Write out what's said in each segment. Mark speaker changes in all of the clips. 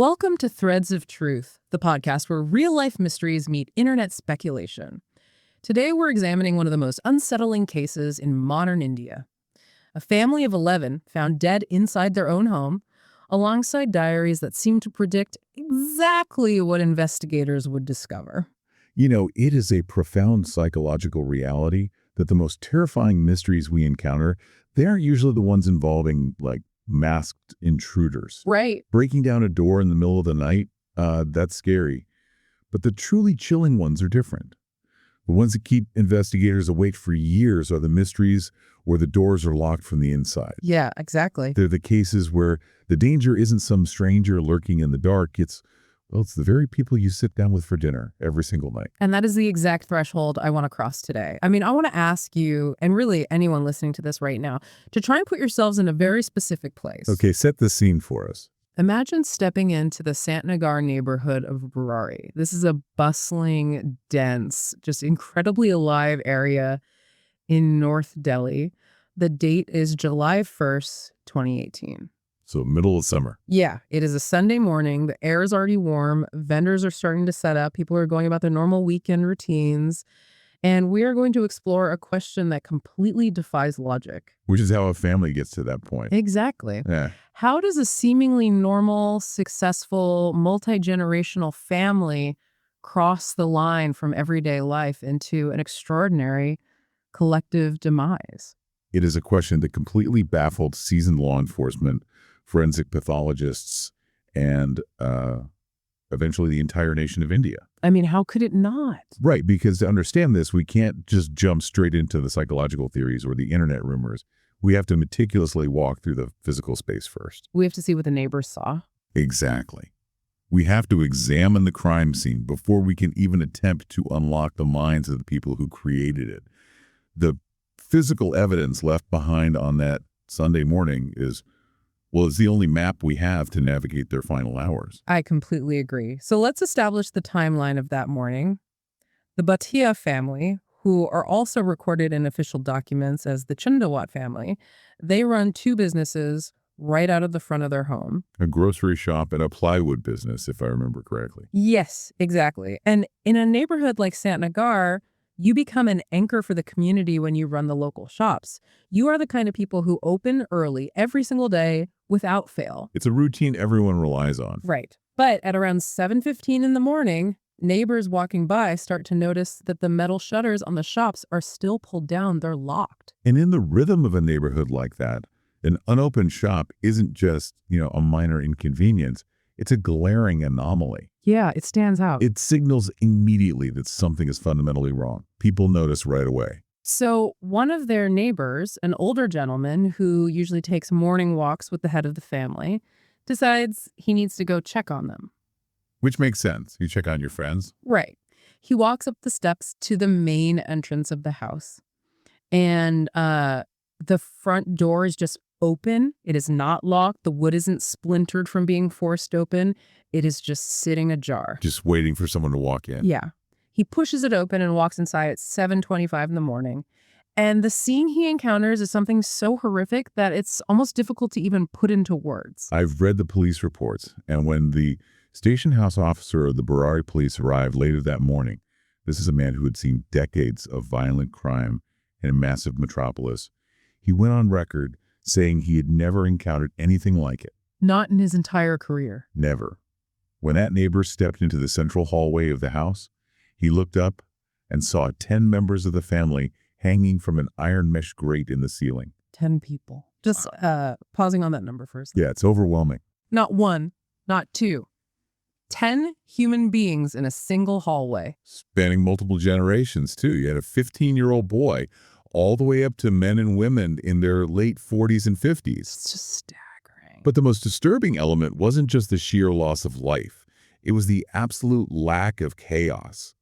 Speaker 1: Welcome to Threads of Truth, the podcast where real-life mysteries meet internet speculation. Today we're examining one of the most unsettling cases in modern India. A family of 11 found dead inside their own home, alongside diaries that seem to predict exactly what investigators would discover.
Speaker 2: You know, it is a profound psychological reality that the most terrifying mysteries we encounter, they aren't usually the ones involving, masked intruders.
Speaker 1: Right.
Speaker 2: Breaking down a door in the middle of the night, that's scary. But the truly chilling ones are different. The ones that keep investigators awake for years are the mysteries where the doors are locked from the inside.
Speaker 1: Yeah, exactly.
Speaker 2: They're the cases where the danger isn't some stranger lurking in the dark. It's the very people you sit down with for dinner every single night.
Speaker 1: And that is the exact threshold I want to cross today. I want to ask you, and really anyone listening to this right now, to try and put yourselves in a very specific place.
Speaker 2: Okay, set the scene for us.
Speaker 1: Imagine stepping into the Santnagar neighborhood of Burari. This is a bustling, dense, just incredibly alive area in North Delhi. The date is July 1st, 2018.
Speaker 2: So middle of summer.
Speaker 1: Yeah, it is a Sunday morning. The air is already warm. Vendors are starting to set up. People are going about their normal weekend routines. And we are going to explore a question that completely defies logic.
Speaker 2: Which is how a family gets to that point.
Speaker 1: Exactly.
Speaker 2: Yeah.
Speaker 1: How does a seemingly normal, successful, multi-generational family cross the line from everyday life into an extraordinary collective demise?
Speaker 2: It is a question that completely baffled seasoned law enforcement, forensic pathologists, and eventually the entire nation of India.
Speaker 1: How could it not?
Speaker 2: Right, because to understand this, we can't just jump straight into the psychological theories or the internet rumors. We have to meticulously walk through the physical space first.
Speaker 1: We have to see what the neighbors saw.
Speaker 2: Exactly. We have to examine the crime scene before we can even attempt to unlock the minds of the people who created it. The physical evidence left behind on that Sunday morning is the only map we have to navigate their final hours.
Speaker 1: I completely agree. So let's establish the timeline of that morning. The Bhatia family, who are also recorded in official documents as the Chindawat family, they run two businesses right out of the front of their home.
Speaker 2: A grocery shop and a plywood business, if I remember correctly.
Speaker 1: Yes, exactly. And in a neighborhood like Santnagar, you become an anchor for the community when you run the local shops. You are the kind of people who open early every single day without fail.
Speaker 2: It's a routine everyone relies on.
Speaker 1: Right. But at around 7:15 in the morning, neighbors walking by start to notice that the metal shutters on the shops are still pulled down. They're locked.
Speaker 2: And in the rhythm of a neighborhood like that, an unopened shop isn't just, a minor inconvenience. It's a glaring anomaly.
Speaker 1: Yeah, it stands out.
Speaker 2: It signals immediately that something is fundamentally wrong. People notice right away.
Speaker 1: So one of their neighbors, an older gentleman who usually takes morning walks with the head of the family, decides he needs to go check on them.
Speaker 2: Which makes sense. You check on your friends.
Speaker 1: Right. He walks up the steps to the main entrance of the house. And the front door is just open. It is not locked. The wood isn't splintered from being forced open. It is just sitting ajar.
Speaker 2: Just waiting for someone to walk in.
Speaker 1: Yeah. He pushes it open and walks inside at 7:25 in the morning. And the scene he encounters is something so horrific that it's almost difficult to even put into words.
Speaker 2: I've read the police reports, and when the station house officer of the Burari police arrived later that morning, this is a man who had seen decades of violent crime in a massive metropolis. He went on record saying he had never encountered anything like it.
Speaker 1: Not in his entire career.
Speaker 2: Never. When that neighbor stepped into the central hallway of the house, he looked up and saw 10 members of the family hanging from an iron mesh grate in the ceiling.
Speaker 1: 10 people. Just pausing on that number first.
Speaker 2: Yeah, it's overwhelming.
Speaker 1: Not one, not two. 10 human beings in a single hallway.
Speaker 2: Spanning multiple generations, too. You had a 15-year-old boy all the way up to men and women in their late 40s and 50s.
Speaker 1: It's just staggering.
Speaker 2: But the most disturbing element wasn't just the sheer loss of life. It was the absolute lack of chaos.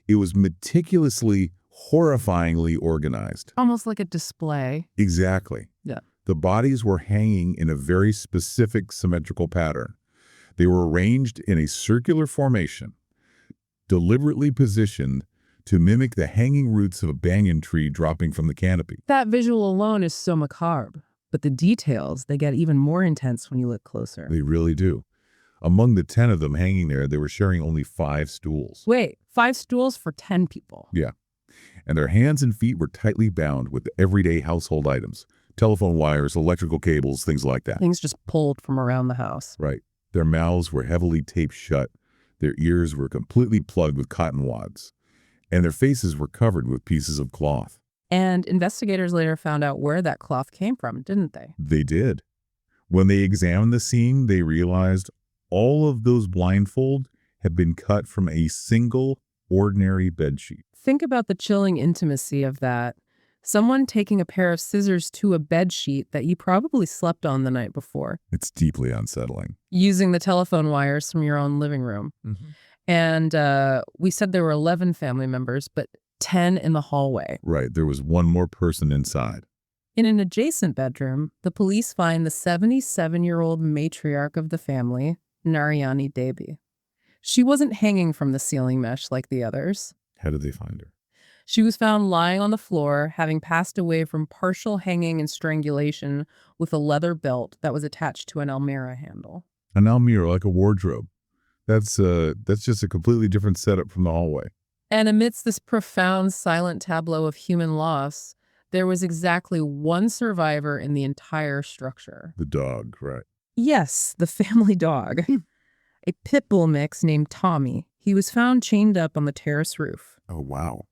Speaker 2: It was meticulously, horrifyingly organized.
Speaker 1: Almost like a display.
Speaker 2: Exactly.
Speaker 1: Yeah.
Speaker 2: The bodies were hanging in a very specific symmetrical pattern. They were arranged in a circular formation, deliberately positioned to mimic the hanging roots of a banyan tree dropping from the canopy.
Speaker 1: That visual alone is so macabre, but the details, they get even more intense when you look closer.
Speaker 2: They really do. Among the 10 of them hanging there, they were sharing only 5 stools.
Speaker 1: Wait, 5 stools for 10 people?
Speaker 2: Yeah. And their hands and feet were tightly bound with everyday household items. Telephone wires, electrical cables, things like that.
Speaker 1: Things just pulled from around the house.
Speaker 2: Right. Their mouths were heavily taped shut. Their ears were completely plugged with cotton wads. And their faces were covered with pieces of cloth.
Speaker 1: And investigators later found out where that cloth came from, didn't they?
Speaker 2: They did. When they examined the scene, they realized all of those blindfolds had been cut from a single ordinary bedsheet.
Speaker 1: Think about the chilling intimacy of that. Someone taking a pair of scissors to a bedsheet that you probably slept on the night before.
Speaker 2: It's deeply unsettling.
Speaker 1: Using the telephone wires from your own living room.
Speaker 2: Mm-hmm.
Speaker 1: And we said there were 11 family members, but 10 in the hallway.
Speaker 2: Right. There was one more person inside.
Speaker 1: In an adjacent bedroom, the police find the 77-year-old matriarch of the family, Narayani Devi. She wasn't hanging from the ceiling mesh like the others.
Speaker 2: How did they find her?
Speaker 1: She was found lying on the floor, having passed away from partial hanging and strangulation with a leather belt that was attached to an almirah handle.
Speaker 2: An almirah, like a wardrobe. That's just a completely different setup from the hallway.
Speaker 1: And amidst this profound silent tableau of human loss, there was exactly one survivor in the entire structure.
Speaker 2: The dog, right.
Speaker 1: Yes, the family dog. A pit bull mix named Tommy. He was found chained up on the terrace roof.
Speaker 2: Oh, wow.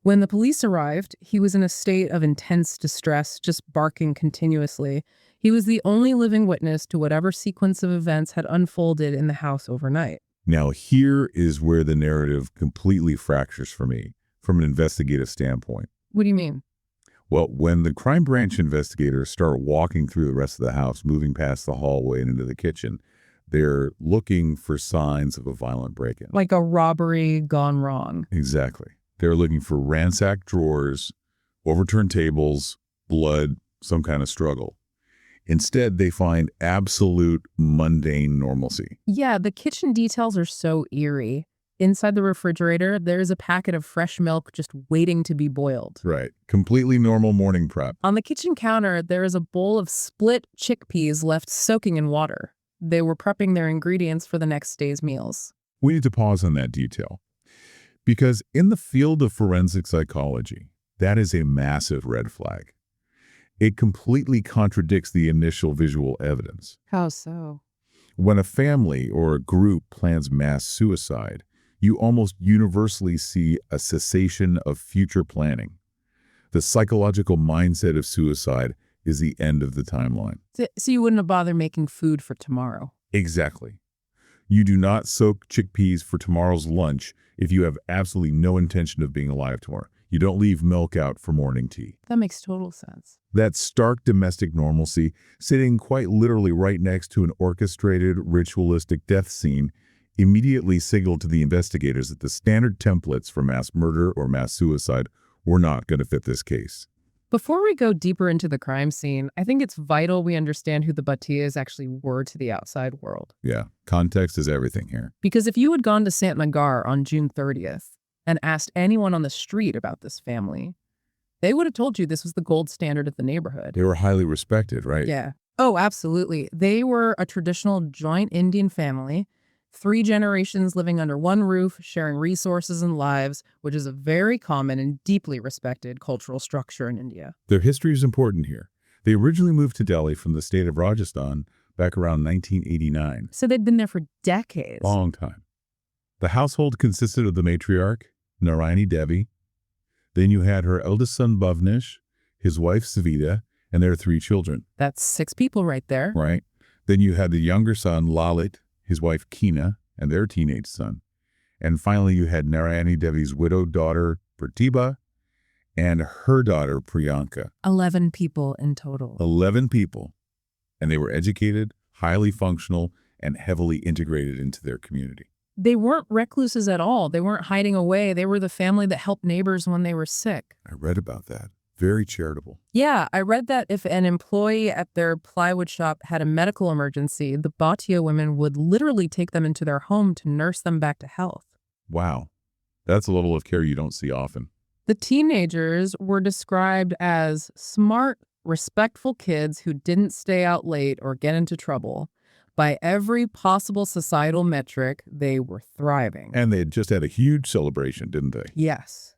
Speaker 1: When the police arrived, he was in a state of intense distress, just barking continuously. He was the only living witness to whatever sequence of events had unfolded in the house overnight.
Speaker 2: Now, here is where the narrative completely fractures for me, from an investigative standpoint.
Speaker 1: What do you mean?
Speaker 2: Well, when the crime branch investigators start walking through the rest of the house, moving past the hallway and into the kitchen, they're looking for signs of a violent break-in.
Speaker 1: Like a robbery gone wrong.
Speaker 2: Exactly. They're looking for ransacked drawers, overturned tables, blood, some kind of struggle. Instead, they find absolute mundane normalcy.
Speaker 1: Yeah, the kitchen details are so eerie. Inside the refrigerator, there's a packet of fresh milk just waiting to be boiled.
Speaker 2: Right. Completely normal morning prep.
Speaker 1: On the kitchen counter, there is a bowl of split chickpeas left soaking in water. They were prepping their ingredients for the next day's meals.
Speaker 2: We need to pause on that detail. Because in the field of forensic psychology, that is a massive red flag. It completely contradicts the initial visual evidence.
Speaker 1: How so?
Speaker 2: When a family or a group plans mass suicide, you almost universally see a cessation of future planning. The psychological mindset of suicide is the end of the timeline.
Speaker 1: So you wouldn't have bothered making food for tomorrow?
Speaker 2: Exactly. You do not soak chickpeas for tomorrow's lunch if you have absolutely no intention of being alive tomorrow. You don't leave milk out for morning tea.
Speaker 1: That makes total sense.
Speaker 2: That stark domestic normalcy, sitting quite literally right next to an orchestrated, ritualistic death scene, immediately signaled to the investigators that the standard templates for mass murder or mass suicide were not going to fit this case.
Speaker 1: Before we go deeper into the crime scene, I think it's vital we understand who the Bhatias actually were to the outside world.
Speaker 2: Yeah, context is everything here.
Speaker 1: Because if you had gone to Sant Nagar on June 30th and asked anyone on the street about this family, they would have told you this was the gold standard of the neighborhood.
Speaker 2: They were highly respected, right?
Speaker 1: Yeah. Oh, absolutely. They were a traditional joint Indian family, 3 generations living under one roof, sharing resources and lives, which is a very common and deeply respected cultural structure in India.
Speaker 2: Their history is important here. They originally moved to Delhi from the state of Rajasthan back around 1989.
Speaker 1: So they'd been there for decades.
Speaker 2: Long time. The household consisted of the matriarch, Narayani Devi. Then you had her eldest son, Bhavnesh, his wife, Savita, and their 3 children.
Speaker 1: That's 6 people right there.
Speaker 2: Right. Then you had the younger son, Lalit, his wife, Keena, and their teenage son. And finally, you had Narayani Devi's widowed daughter, Pratibha, and her daughter, Priyanka.
Speaker 1: 11 people in total.
Speaker 2: 11 people. And they were educated, highly functional, and heavily integrated into their community.
Speaker 1: They weren't recluses at all. They weren't hiding away. They were the family that helped neighbors when they were sick.
Speaker 2: I read about that. Very charitable.
Speaker 1: Yeah, I read that if an employee at their plywood shop had a medical emergency, the Bhatia women would literally take them into their home to nurse them back to health.
Speaker 2: Wow. That's a level of care you don't see often.
Speaker 1: The teenagers were described as smart, respectful kids who didn't stay out late or get into trouble. By every possible societal metric, they were thriving.
Speaker 2: And they had just had a huge celebration, didn't they?
Speaker 1: Yes.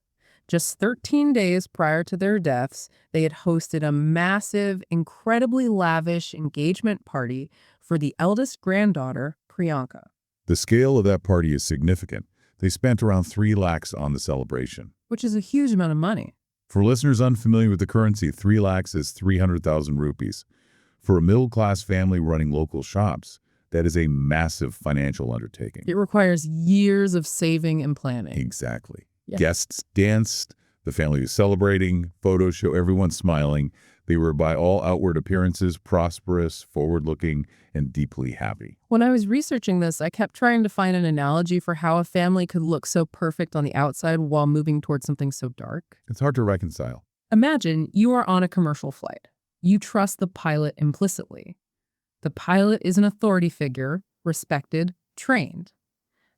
Speaker 1: Just 13 days prior to their deaths, they had hosted a massive, incredibly lavish engagement party for the eldest granddaughter, Priyanka.
Speaker 2: The scale of that party is significant. They spent around 3 lakhs on the celebration.
Speaker 1: Which is a huge amount of money.
Speaker 2: For listeners unfamiliar with the currency, 3 lakhs is 300,000 rupees. For a middle-class family running local shops, that is a massive financial undertaking.
Speaker 1: It requires years of saving and planning.
Speaker 2: Exactly.
Speaker 1: Yeah.
Speaker 2: Guests danced, the family was celebrating, photos show everyone smiling. They were by all outward appearances prosperous, forward-looking, and deeply happy.
Speaker 1: When I was researching this, I kept trying to find an analogy for how a family could look so perfect on the outside while moving towards something so dark.
Speaker 2: It's hard to reconcile.
Speaker 1: Imagine you are on a commercial flight. You trust the pilot implicitly. The pilot is an authority figure, respected, trained.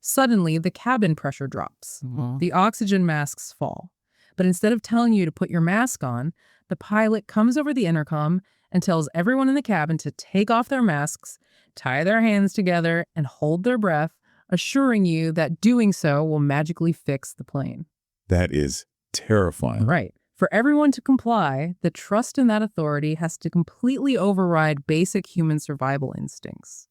Speaker 1: Suddenly, the cabin pressure drops. The oxygen masks fall. But instead of telling you to put your mask on, the pilot comes over the intercom and tells everyone in the cabin to take off their masks, tie their hands together, and hold their breath, assuring you that doing so will magically fix the plane.
Speaker 2: That is terrifying.
Speaker 1: Right. For everyone to comply, the trust in that authority has to completely override basic human survival instincts.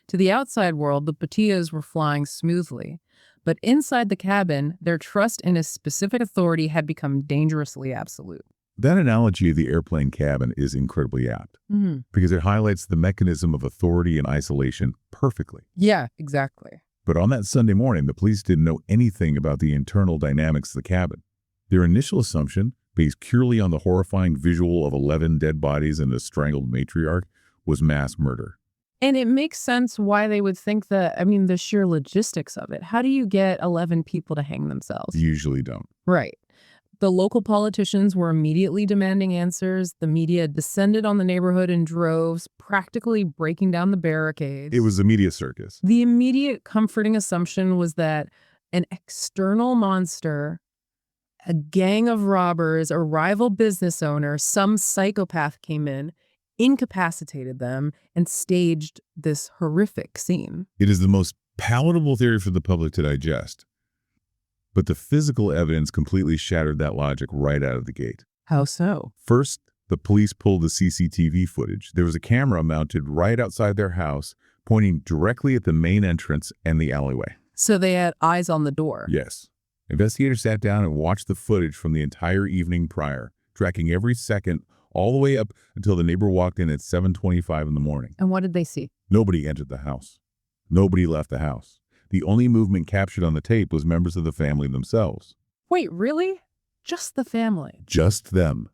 Speaker 1: To the outside world, the Bhatias were flying smoothly, but inside the cabin, their trust in a specific authority had become dangerously absolute.
Speaker 2: That analogy of the airplane cabin is incredibly apt because it highlights the mechanism of authority and isolation perfectly.
Speaker 1: Yeah, exactly.
Speaker 2: But on that Sunday morning, the police didn't know anything about the internal dynamics of the cabin. Their initial assumption, based purely on the horrifying visual of 11 dead bodies and a strangled matriarch, was mass murder.
Speaker 1: And it makes sense why they would think that, the sheer logistics of it. How do you get 11 people to hang themselves?
Speaker 2: You usually don't.
Speaker 1: Right. The local politicians were immediately demanding answers. The media descended on the neighborhood in droves, practically breaking down the barricades.
Speaker 2: It was a media circus.
Speaker 1: The immediate comforting assumption was that an external monster, a gang of robbers, a rival business owner, some psychopath came in, incapacitated them, and staged this horrific scene.
Speaker 2: It is the most palatable theory for the public to digest. But the physical evidence completely shattered that logic right out of the gate.
Speaker 1: How so?
Speaker 2: First, the police pulled the CCTV footage. There was a camera mounted right outside their house, pointing directly at the main entrance and the alleyway.
Speaker 1: So they had eyes on the door.
Speaker 2: Yes. Investigators sat down and watched the footage from the entire evening prior, tracking every second all the way up until the neighbor walked in at 7:25 in the morning.
Speaker 1: And what did they see?
Speaker 2: Nobody entered the house. Nobody left the house. The only movement captured on the tape was members of the family themselves.
Speaker 1: Wait, really? Just the family?
Speaker 2: Just them.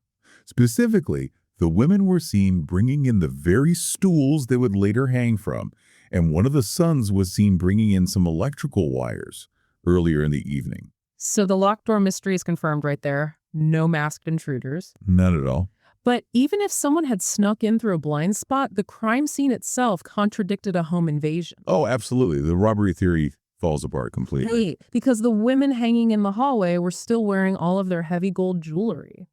Speaker 2: Specifically, the women were seen bringing in the very stools they would later hang from, and one of the sons was seen bringing in some electrical wires earlier in the evening.
Speaker 1: So the locked door mystery is confirmed right there. No masked intruders.
Speaker 2: None at all.
Speaker 1: But even if someone had snuck in through a blind spot, the crime scene itself contradicted a home invasion.
Speaker 2: Oh, absolutely. The robbery theory falls apart completely.
Speaker 1: Right, because the women hanging in the hallway were still wearing all of their heavy gold jewelry.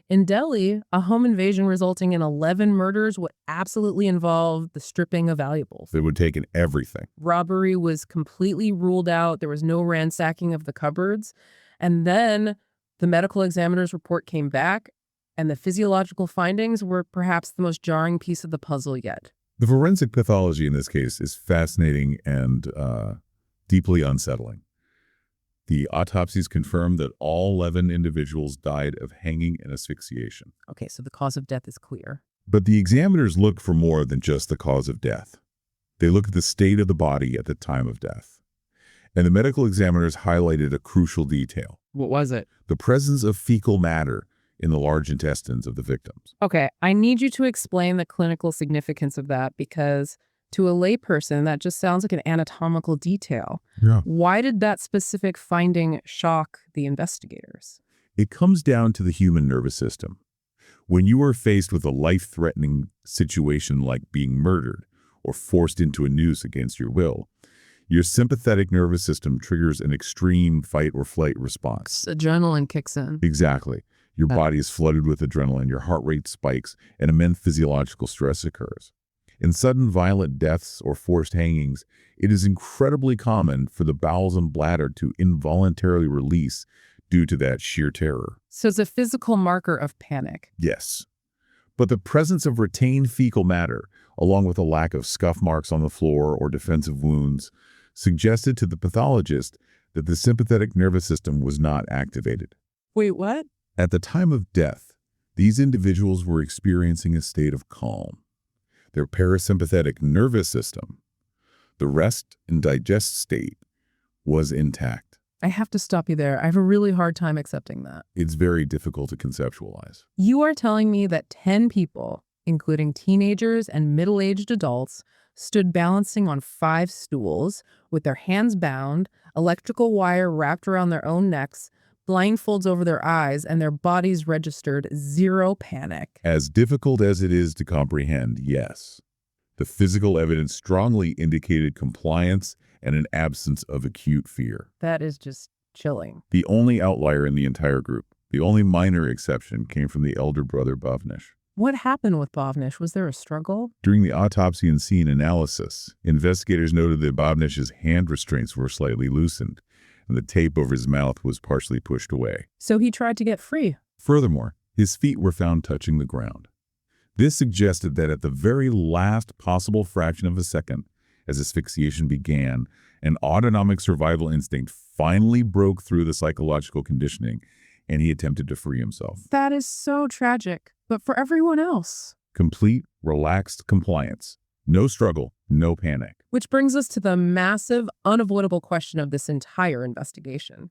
Speaker 1: In Delhi, a home invasion resulting in 11 murders would absolutely involve the stripping of valuables.
Speaker 2: They would have taken everything.
Speaker 1: Robbery was completely ruled out. There was no ransacking of the cupboards. And then the medical examiner's report came back, and the physiological findings were perhaps the most jarring piece of the puzzle yet.
Speaker 2: The forensic pathology in this case is fascinating and deeply unsettling. The autopsies confirmed that all 11 individuals died of hanging and asphyxiation.
Speaker 1: Okay, so the cause of death is clear.
Speaker 2: But the examiners look for more than just the cause of death. They look at the state of the body at the time of death. And the medical examiners highlighted a crucial detail.
Speaker 1: What was it?
Speaker 2: The presence of fecal matter in the large intestines of the victims.
Speaker 1: Okay, I need you to explain the clinical significance of that, because to a layperson, that just sounds like an anatomical detail.
Speaker 2: Yeah.
Speaker 1: Why did that specific finding shock the investigators?
Speaker 2: It comes down to the human nervous system. When you are faced with a life-threatening situation like being murdered or forced into a noose against your will, your sympathetic nervous system triggers an extreme fight or flight response.
Speaker 1: Adrenaline kicks in.
Speaker 2: Exactly. Your body is flooded with adrenaline, your heart rate spikes, and immense physiological stress occurs. In sudden violent deaths or forced hangings, it is incredibly common for the bowels and bladder to involuntarily release due to that sheer terror.
Speaker 1: So it's a physical marker of panic.
Speaker 2: Yes. But the presence of retained fecal matter, along with a lack of scuff marks on the floor or defensive wounds, suggested to the pathologist that the sympathetic nervous system was not activated.
Speaker 1: Wait, what?
Speaker 2: At the time of death, these individuals were experiencing a state of calm. Their parasympathetic nervous system, the rest and digest state, was intact.
Speaker 1: I have to stop you there. I have a really hard time accepting that.
Speaker 2: It's very difficult to conceptualize.
Speaker 1: You are telling me that 10 people, including teenagers and middle-aged adults, stood balancing on 5 stools with their hands bound, electrical wire wrapped around their own necks, blindfolds over their eyes, and their bodies registered 0 panic.
Speaker 2: As difficult as it is to comprehend, yes. The physical evidence strongly indicated compliance and an absence of acute fear.
Speaker 1: That is just chilling.
Speaker 2: The only outlier in the entire group, the only minor exception, came from the elder brother Bhavnish.
Speaker 1: What happened with Bhavnish? Was there a struggle?
Speaker 2: During the autopsy and scene analysis, investigators noted that Bhavnish's hand restraints were slightly loosened, and the tape over his mouth was partially pushed away.
Speaker 1: So he tried to get free.
Speaker 2: Furthermore, his feet were found touching the ground. This suggested that at the very last possible fraction of a second, as asphyxiation began, an autonomic survival instinct finally broke through the psychological conditioning, and he attempted to free himself.
Speaker 1: That is so tragic, but for everyone else.
Speaker 2: Complete, relaxed compliance. No struggle, no panic.
Speaker 1: Which brings us to the massive, unavoidable question of this entire investigation.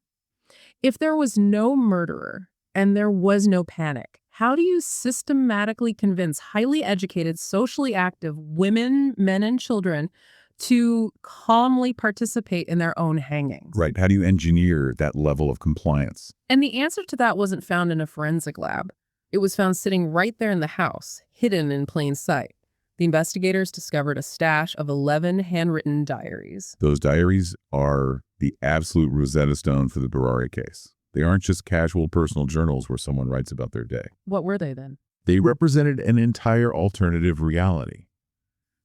Speaker 1: If there was no murderer and there was no panic, how do you systematically convince highly educated, socially active women, men, and children to calmly participate in their own hangings?
Speaker 2: Right. How do you engineer that level of compliance?
Speaker 1: And the answer to that wasn't found in a forensic lab. It was found sitting right there in the house, hidden in plain sight. The investigators discovered a stash of 11 handwritten diaries.
Speaker 2: Those diaries are the absolute Rosetta Stone for the Burari case. They aren't just casual personal journals where someone writes about their day.
Speaker 1: What were they then?
Speaker 2: They represented an entire alternative reality.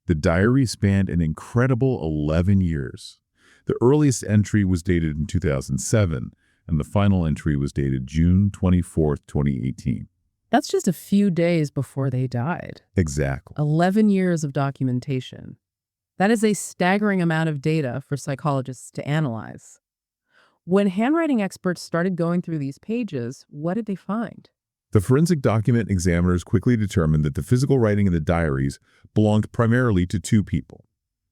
Speaker 2: The diary spanned an incredible 11 years. The earliest entry was dated in 2007, and the final entry was dated June 24th, 2018.
Speaker 1: That's just a few days before they died.
Speaker 2: Exactly.
Speaker 1: 11 years of documentation. That is a staggering amount of data for psychologists to analyze. When handwriting experts started going through these pages, what did they find?
Speaker 2: The forensic document examiners quickly determined that the physical writing in the diaries belonged primarily to 2 people.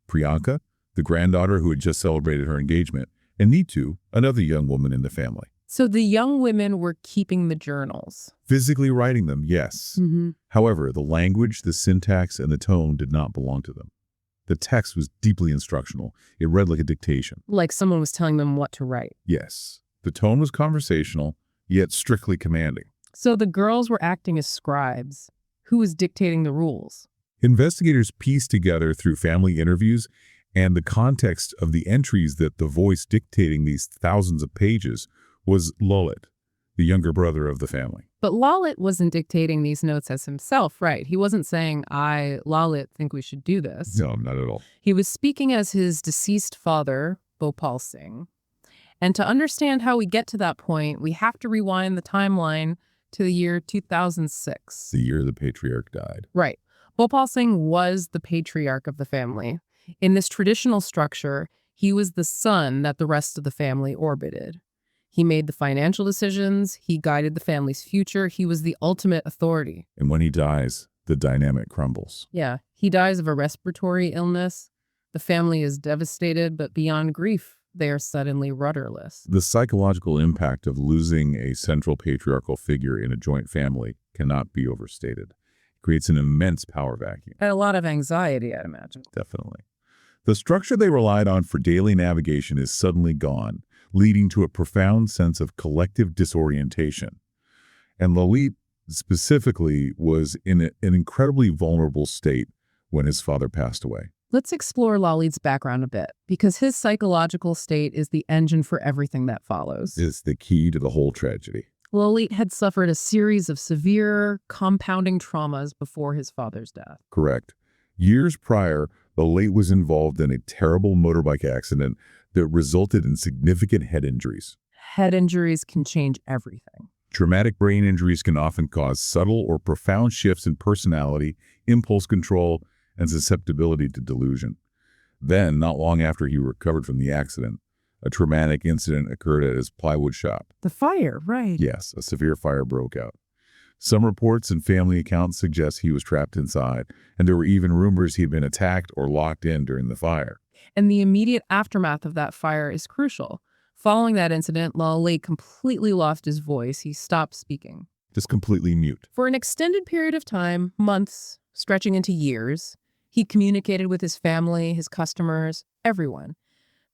Speaker 2: Priyanka, the granddaughter who had just celebrated her engagement, and Neetu, another young woman in the family.
Speaker 1: So the young women were keeping the journals.
Speaker 2: Physically writing them, yes. However, the language, the syntax, and the tone did not belong to them. The text was deeply instructional. It read like a dictation.
Speaker 1: Like someone was telling them what to write.
Speaker 2: Yes. The tone was conversational, yet strictly commanding.
Speaker 1: So the girls were acting as scribes. Who was dictating the rules?
Speaker 2: Investigators pieced together through family interviews and the context of the entries that the voice dictating these thousands of pages was Lalit, the younger brother of the family.
Speaker 1: But Lalit wasn't dictating these notes as himself, right? He wasn't saying, I, Lalit, think we should do this.
Speaker 2: No, not at all.
Speaker 1: He was speaking as his deceased father, Bhopal Singh. And to understand how we get to that point, we have to rewind the timeline to the year 2006.
Speaker 2: The year the patriarch died.
Speaker 1: Right. Bhopal Singh was the patriarch of the family. In this traditional structure, he was the son that the rest of the family orbited. He made the financial decisions. He guided the family's future. He was the ultimate authority.
Speaker 2: And when he dies, the dynamic crumbles.
Speaker 1: Yeah. He dies of a respiratory illness. The family is devastated, but beyond grief, they are suddenly rudderless.
Speaker 2: The psychological impact of losing a central patriarchal figure in a joint family cannot be overstated. It creates an immense power vacuum.
Speaker 1: And a lot of anxiety, I'd imagine.
Speaker 2: Definitely. The structure they relied on for daily navigation is suddenly gone, leading to a profound sense of collective disorientation. And Lalit specifically was in an incredibly vulnerable state when his father passed away.
Speaker 1: Let's explore Lalit's background a bit, because his psychological state is the engine for everything that follows.
Speaker 2: It's the key to the whole tragedy.
Speaker 1: Lalit had suffered a series of severe, compounding traumas before his father's death.
Speaker 2: Correct. Years prior, the late was involved in a terrible motorbike accident that resulted in significant head injuries.
Speaker 1: Head injuries can change everything.
Speaker 2: Traumatic brain injuries can often cause subtle or profound shifts in personality, impulse control, and susceptibility to delusion. Then, not long after he recovered from the accident, a traumatic incident occurred at his plywood shop.
Speaker 1: The fire, right.
Speaker 2: Yes, a severe fire broke out. Some reports and family accounts suggest he was trapped inside, and there were even rumors he had been attacked or locked in during the fire.
Speaker 1: And the immediate aftermath of that fire is crucial. Following that incident, Lale completely lost his voice. He stopped speaking.
Speaker 2: Just completely mute.
Speaker 1: For an extended period of time, months, stretching into years, he communicated with his family, his customers, everyone,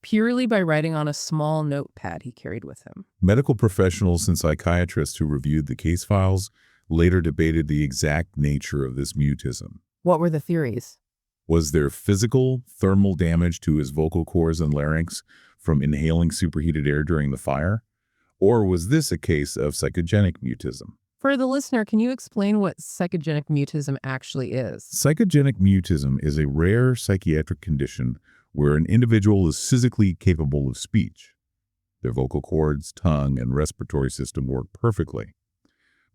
Speaker 1: purely by writing on a small notepad he carried with him.
Speaker 2: Medical professionals and psychiatrists who reviewed the case files later debated the exact nature of this mutism.
Speaker 1: What were the theories?
Speaker 2: Was there physical, thermal damage to his vocal cords and larynx from inhaling superheated air during the fire? Or was this a case of psychogenic mutism?
Speaker 1: For the listener, can you explain what psychogenic mutism actually is?
Speaker 2: Psychogenic mutism is a rare psychiatric condition where an individual is physically capable of speech. Their vocal cords, tongue, and respiratory system work perfectly.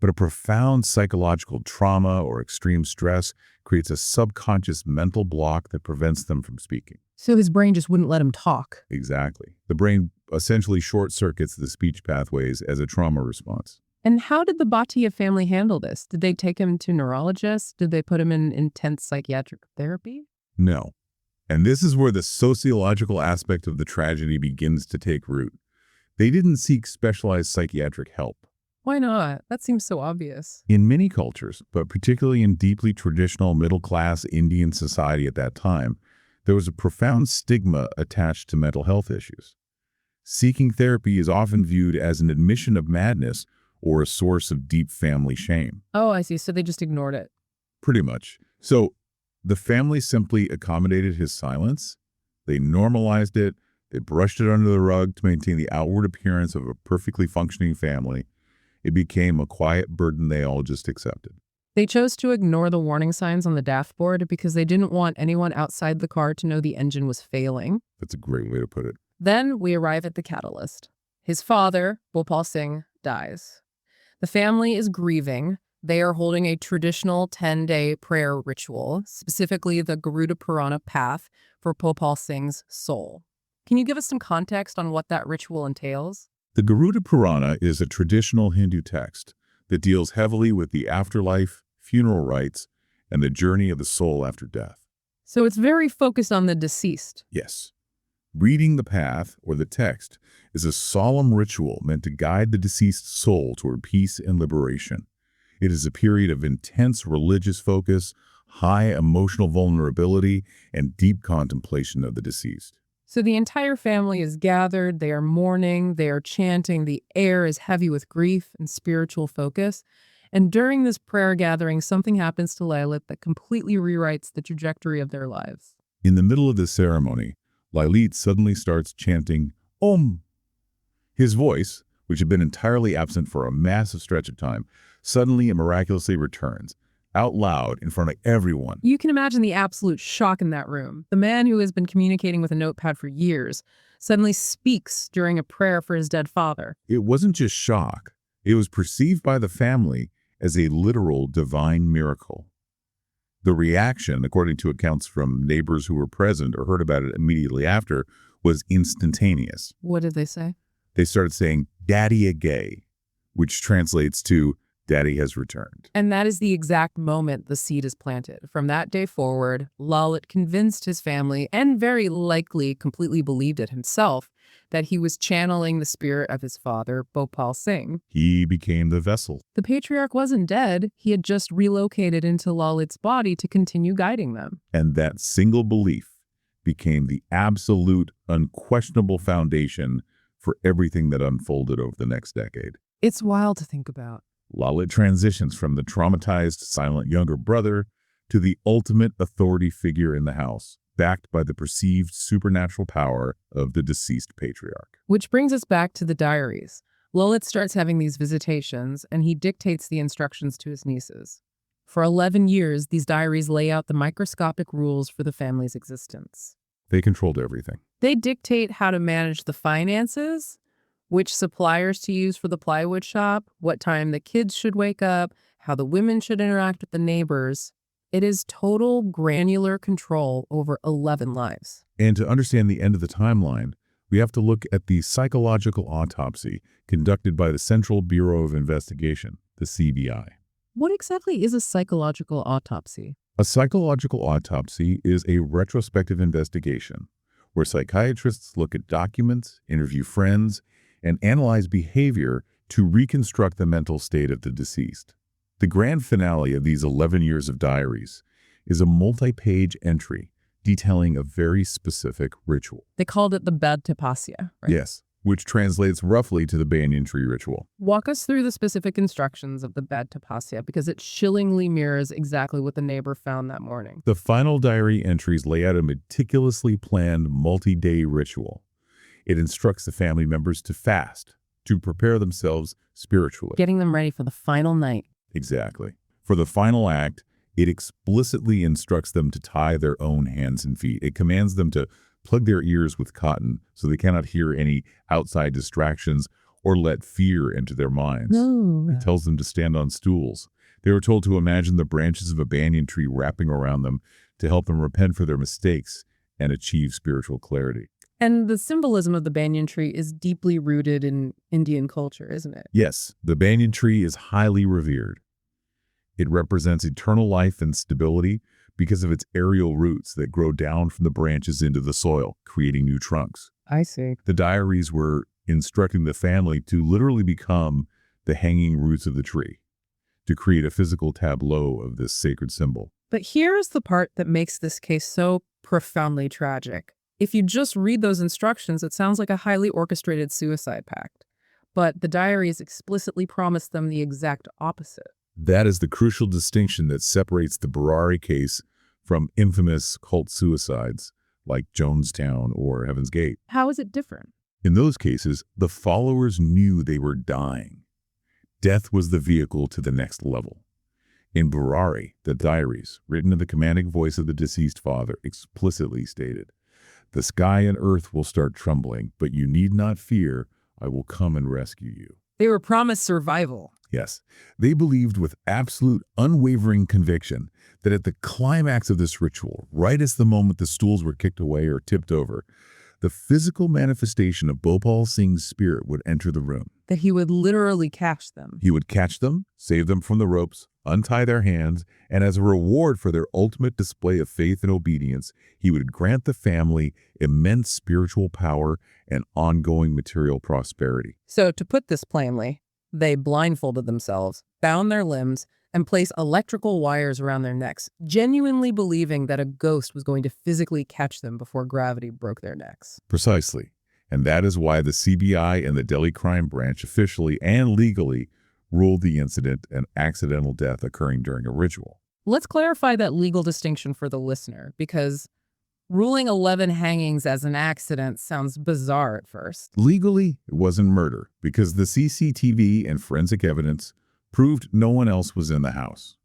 Speaker 2: But a profound psychological trauma or extreme stress creates a subconscious mental block that prevents them from speaking.
Speaker 1: So his brain just wouldn't let him talk.
Speaker 2: Exactly. The brain essentially short-circuits the speech pathways as a trauma response.
Speaker 1: And how did the Bhatia family handle this? Did they take him to neurologists? Did they put him in intense psychiatric therapy?
Speaker 2: No. And this is where the sociological aspect of the tragedy begins to take root. They didn't seek specialized psychiatric help.
Speaker 1: Why not? That seems so obvious.
Speaker 2: In many cultures, but particularly in deeply traditional middle-class Indian society at that time, there was a profound stigma attached to mental health issues. Seeking therapy is often viewed as an admission of madness or a source of deep family shame.
Speaker 1: Oh, I see. So they just ignored it.
Speaker 2: Pretty much. So the family simply accommodated his silence. They normalized it. They brushed it under the rug to maintain the outward appearance of a perfectly functioning family. It became a quiet burden they all just accepted.
Speaker 1: They chose to ignore the warning signs on the dashboard because they didn't want anyone outside the car to know the engine was failing.
Speaker 2: That's a great way to put it.
Speaker 1: Then we arrive at the catalyst. His father, Bhopal Singh, dies. The family is grieving. They are holding a traditional 10-day prayer ritual, specifically the Garuda Purana path for Bhopal Singh's soul. Can you give us some context on what that ritual entails?
Speaker 2: The Garuda Purana is a traditional Hindu text that deals heavily with the afterlife, funeral rites, and the journey of the soul after death.
Speaker 1: So it's very focused on the deceased.
Speaker 2: Yes. Reading the path, or the text, is a solemn ritual meant to guide the deceased soul toward peace and liberation. It is a period of intense religious focus, high emotional vulnerability, and deep contemplation of the deceased.
Speaker 1: So the entire family is gathered, they are mourning, they are chanting, the air is heavy with grief and spiritual focus. And during this prayer gathering, something happens to Lalit that completely rewrites the trajectory of their lives.
Speaker 2: In the middle of the ceremony, Lalit suddenly starts chanting, Om. His voice, which had been entirely absent for a massive stretch of time, suddenly and miraculously returns, out loud in front of everyone.
Speaker 1: You can imagine the absolute shock in that room. The man who has been communicating with a notepad for years suddenly speaks during a prayer for his dead father.
Speaker 2: It wasn't just shock. It was perceived by the family as a literal divine miracle. The reaction, according to accounts from neighbors who were present or heard about it immediately after, was instantaneous.
Speaker 1: What did they say?
Speaker 2: They started saying, Daddy a gay, which translates to, Daddy has returned.
Speaker 1: And that is the exact moment the seed is planted. From that day forward, Lalit convinced his family, and very likely completely believed it himself, that he was channeling the spirit of his father, Bhopal Singh.
Speaker 2: He became the vessel.
Speaker 1: The patriarch wasn't dead. He had just relocated into Lalit's body to continue guiding them.
Speaker 2: And that single belief became the absolute, unquestionable foundation for everything that unfolded over the next decade.
Speaker 1: It's wild to think about.
Speaker 2: Lalit transitions from the traumatized, silent younger brother to the ultimate authority figure in the house, backed by the perceived supernatural power of the deceased patriarch.
Speaker 1: Which brings us back to the diaries. Lalit starts having these visitations, and he dictates the instructions to his nieces. For 11 years, these diaries lay out the microscopic rules for the family's existence.
Speaker 2: They controlled everything.
Speaker 1: They dictate how to manage the finances, which suppliers to use for the plywood shop, what time the kids should wake up, how the women should interact with the neighbors. It is total granular control over 11 lives.
Speaker 2: And to understand the end of the timeline, we have to look at the psychological autopsy conducted by the Central Bureau of Investigation, the CBI.
Speaker 1: What exactly is a psychological autopsy?
Speaker 2: A psychological autopsy is a retrospective investigation where psychiatrists look at documents, interview friends, and analyze behavior to reconstruct the mental state of the deceased. The grand finale of these 11 years of diaries is a multi-page entry detailing a very specific ritual.
Speaker 1: They called it the Bhatia, right?
Speaker 2: Yes, which translates roughly to the banyan tree ritual.
Speaker 1: Walk us through the specific instructions of the Bhatia because it chillingly mirrors exactly what the neighbor found that morning.
Speaker 2: The final diary entries lay out a meticulously planned multi-day ritual. It instructs the family members to fast, to prepare themselves spiritually.
Speaker 1: Getting them ready for the final night.
Speaker 2: Exactly. For the final act, it explicitly instructs them to tie their own hands and feet. It commands them to plug their ears with cotton so they cannot hear any outside distractions or let fear into their minds.
Speaker 1: No.
Speaker 2: It tells them to stand on stools. They were told to imagine the branches of a banyan tree wrapping around them to help them repent for their mistakes and achieve spiritual clarity.
Speaker 1: And the symbolism of the banyan tree is deeply rooted in Indian culture, isn't it?
Speaker 2: Yes, the banyan tree is highly revered. It represents eternal life and stability because of its aerial roots that grow down from the branches into the soil, creating new trunks.
Speaker 1: I see.
Speaker 2: The diaries were instructing the family to literally become the hanging roots of the tree, to create a physical tableau of this sacred symbol.
Speaker 1: But here's the part that makes this case so profoundly tragic. If you just read those instructions, it sounds like a highly orchestrated suicide pact. But the diaries explicitly promise them the exact opposite.
Speaker 2: That is the crucial distinction that separates the Burari case from infamous cult suicides like Jonestown or Heaven's Gate.
Speaker 1: How is it different?
Speaker 2: In those cases, the followers knew they were dying. Death was the vehicle to the next level. In Burari, the diaries, written in the commanding voice of the deceased father, explicitly stated, "The sky and earth will start trembling, but you need not fear. I will come and rescue you."
Speaker 1: They were promised survival.
Speaker 2: Yes, they believed with absolute unwavering conviction that at the climax of this ritual, right as the moment the stools were kicked away or tipped over, the physical manifestation of Bhopal Singh's spirit would enter the room.
Speaker 1: That he would literally catch them.
Speaker 2: He would catch them, save them from the ropes, untie their hands, and as a reward for their ultimate display of faith and obedience, he would grant the family immense spiritual power and ongoing material prosperity.
Speaker 1: So to put this plainly, they blindfolded themselves, bound their limbs, and placed electrical wires around their necks, genuinely believing that a ghost was going to physically catch them before gravity broke their necks.
Speaker 2: Precisely. And that is why the CBI and the Delhi Crime Branch officially and legally ruled the incident an accidental death occurring during a ritual.
Speaker 1: Let's clarify that legal distinction for the listener, because ruling 11 hangings as an accident sounds bizarre at first.
Speaker 2: Legally, it wasn't murder because the CCTV and forensic evidence proved no one else was in the house.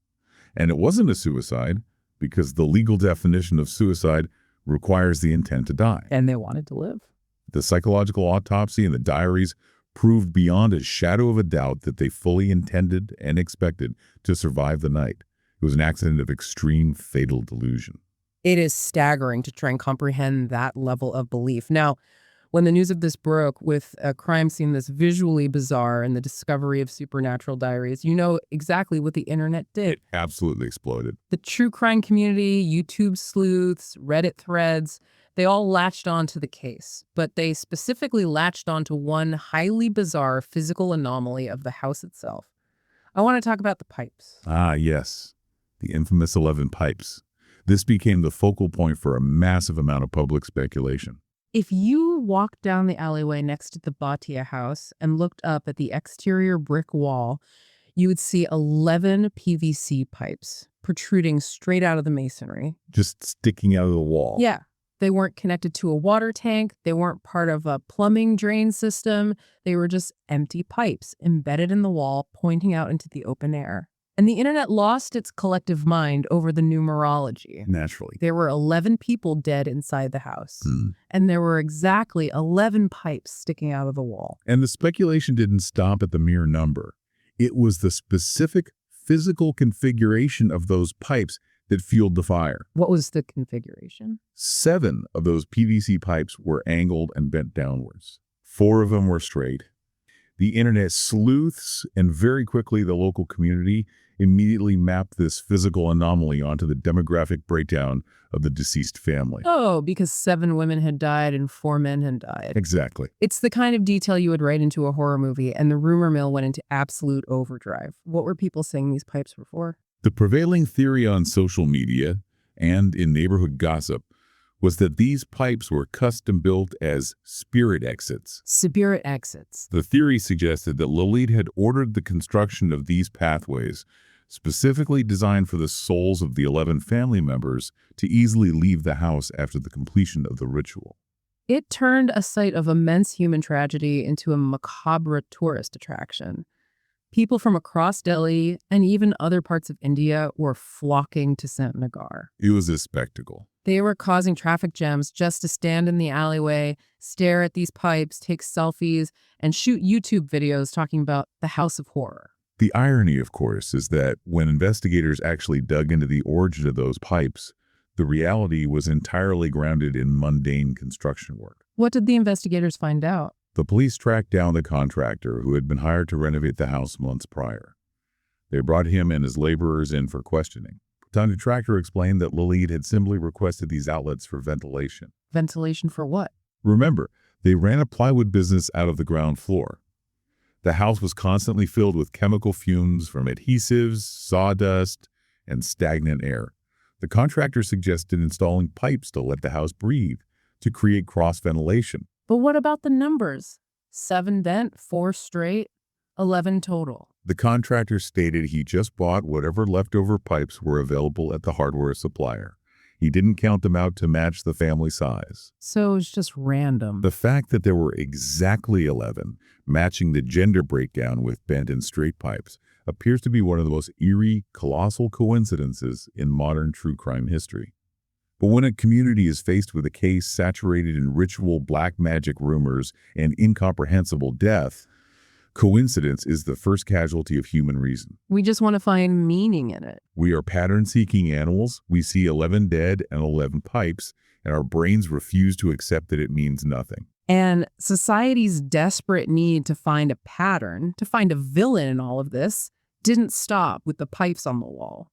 Speaker 2: And it wasn't a suicide because the legal definition of suicide requires the intent to die.
Speaker 1: And they wanted to live.
Speaker 2: The psychological autopsy and the diaries proved beyond a shadow of a doubt that they fully intended and expected to survive the night. It was an accident of extreme fatal delusion.
Speaker 1: It is staggering to try and comprehend that level of belief. Now, when the news of this broke with a crime scene that's visually bizarre and the discovery of supernatural diaries, you know exactly what the internet did.
Speaker 2: It absolutely exploded.
Speaker 1: The true crime community, YouTube sleuths, Reddit threads, they all latched onto the case, but they specifically latched onto one highly bizarre physical anomaly of the house itself. I want to talk about the pipes.
Speaker 2: Ah, yes. The infamous 11 pipes. This became the focal point for a massive amount of public speculation.
Speaker 1: If you walked down the alleyway next to the Bhatia house and looked up at the exterior brick wall, you would see 11 PVC pipes protruding straight out of the masonry.
Speaker 2: Just sticking out of the wall.
Speaker 1: Yeah. They weren't connected to a water tank. They weren't part of a plumbing drain system. They were just empty pipes embedded in the wall, pointing out into the open air. And the internet lost its collective mind over the numerology.
Speaker 2: Naturally.
Speaker 1: There were 11 people dead inside the house,
Speaker 2: Hmm.
Speaker 1: and there were exactly 11 pipes sticking out of the wall.
Speaker 2: And the speculation didn't stop at the mere number. It was the specific physical configuration of those pipes that fueled the fire.
Speaker 1: What was the configuration?
Speaker 2: 7 of those PVC pipes were angled and bent downwards. 4 of them were straight. The internet sleuths and very quickly the local community immediately mapped this physical anomaly onto the demographic breakdown of the deceased family.
Speaker 1: Oh, because 7 women had died and 4 men had died.
Speaker 2: Exactly.
Speaker 1: It's the kind of detail you would write into a horror movie, and the rumor mill went into absolute overdrive. What were people saying these pipes were for?
Speaker 2: The prevailing theory on social media and in neighborhood gossip was that these pipes were custom built as spirit exits.
Speaker 1: Spirit exits.
Speaker 2: The theory suggested that Lilith had ordered the construction of these pathways, specifically designed for the souls of the 11 family members to easily leave the house after the completion of the ritual.
Speaker 1: It turned a site of immense human tragedy into a macabre tourist attraction. People from across Delhi and even other parts of India were flocking to Sant Nagar.
Speaker 2: It was a spectacle.
Speaker 1: They were causing traffic jams just to stand in the alleyway, stare at these pipes, take selfies, and shoot YouTube videos talking about the House of Horror.
Speaker 2: The irony, of course, is that when investigators actually dug into the origin of those pipes, the reality was entirely grounded in mundane construction work.
Speaker 1: What did the investigators find out?
Speaker 2: The police tracked down the contractor who had been hired to renovate the house months prior. They brought him and his laborers in for questioning. The contractor explained that Lilith had simply requested these outlets for ventilation.
Speaker 1: Ventilation for what?
Speaker 2: Remember, they ran a plywood business out of the ground floor. The house was constantly filled with chemical fumes from adhesives, sawdust, and stagnant air. The contractor suggested installing pipes to let the house breathe, to create cross-ventilation.
Speaker 1: But what about the numbers? 7 bent, 4 straight, 11 total.
Speaker 2: The contractor stated he just bought whatever leftover pipes were available at the hardware supplier. He didn't count them out to match the family size.
Speaker 1: So it was just random.
Speaker 2: The fact that there were exactly 11, matching the gender breakdown with bent and straight pipes, appears to be one of the most eerie, colossal coincidences in modern true crime history. But when a community is faced with a case saturated in ritual black magic rumors and incomprehensible death, coincidence is the first casualty of human reason.
Speaker 1: We just want to find meaning in it.
Speaker 2: We are pattern-seeking animals. We see 11 dead and 11 pipes, and our brains refuse to accept that it means nothing.
Speaker 1: And society's desperate need to find a pattern, to find a villain in all of this, didn't stop with the pipes on the wall.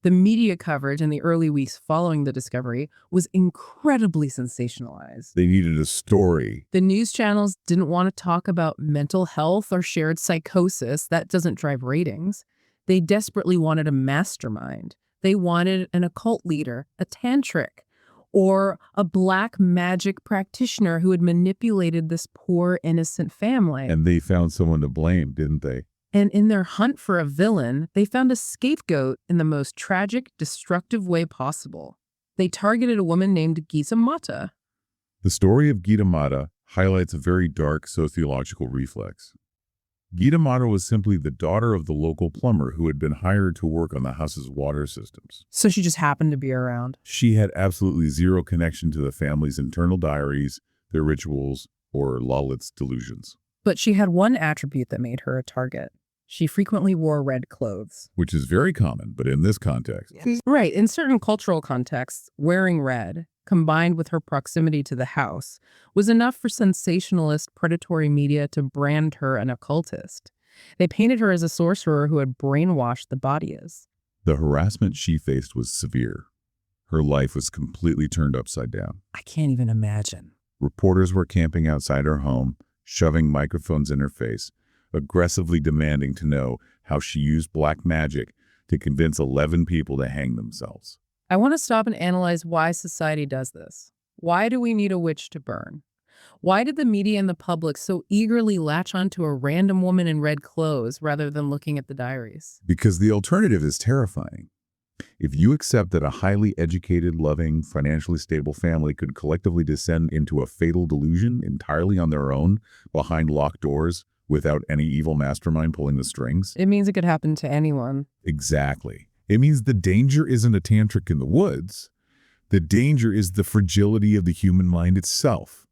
Speaker 1: The media coverage in the early weeks following the discovery was incredibly sensationalized.
Speaker 2: They needed a story.
Speaker 1: The news channels didn't want to talk about mental health or shared psychosis. That doesn't drive ratings. They desperately wanted a mastermind. They wanted an occult leader, a tantric, or a black magic practitioner who had manipulated this poor, innocent family.
Speaker 2: And they found someone to blame, didn't they?
Speaker 1: And in their hunt for a villain, they found a scapegoat in the most tragic, destructive way possible. They targeted a woman named Gita Mata.
Speaker 2: The story of Gita Mata highlights a very dark sociological reflex. Gita Mata was simply the daughter of the local plumber who had been hired to work on the house's water systems.
Speaker 1: So she just happened to be around.
Speaker 2: She had absolutely zero connection to the family's internal diaries, their rituals, or Lalit's delusions.
Speaker 1: But she had one attribute that made her a target. She frequently wore red clothes.
Speaker 2: Which is very common, but in this context.
Speaker 1: Right. In certain cultural contexts, wearing red, combined with her proximity to the house, was enough for sensationalist predatory media to brand her an occultist. They painted her as a sorcerer who had brainwashed the Bhatias.
Speaker 2: The harassment she faced was severe. Her life was completely turned upside down.
Speaker 1: I can't even imagine.
Speaker 2: Reporters were camping outside her home, shoving microphones in her face, aggressively demanding to know how she used black magic to convince 11 people to hang themselves.
Speaker 1: I want to stop and analyze why society does this. Why do we need a witch to burn? Why did the media and the public so eagerly latch onto a random woman in red clothes rather than looking at the diaries?
Speaker 2: Because the alternative is terrifying. If you accept that a highly educated, loving, financially stable family could collectively descend into a fatal delusion entirely on their own, behind locked doors, without any evil mastermind pulling the strings.
Speaker 1: It means it could happen to anyone.
Speaker 2: Exactly. It means the danger isn't a tantric in the woods. The danger is the fragility of the human mind itself.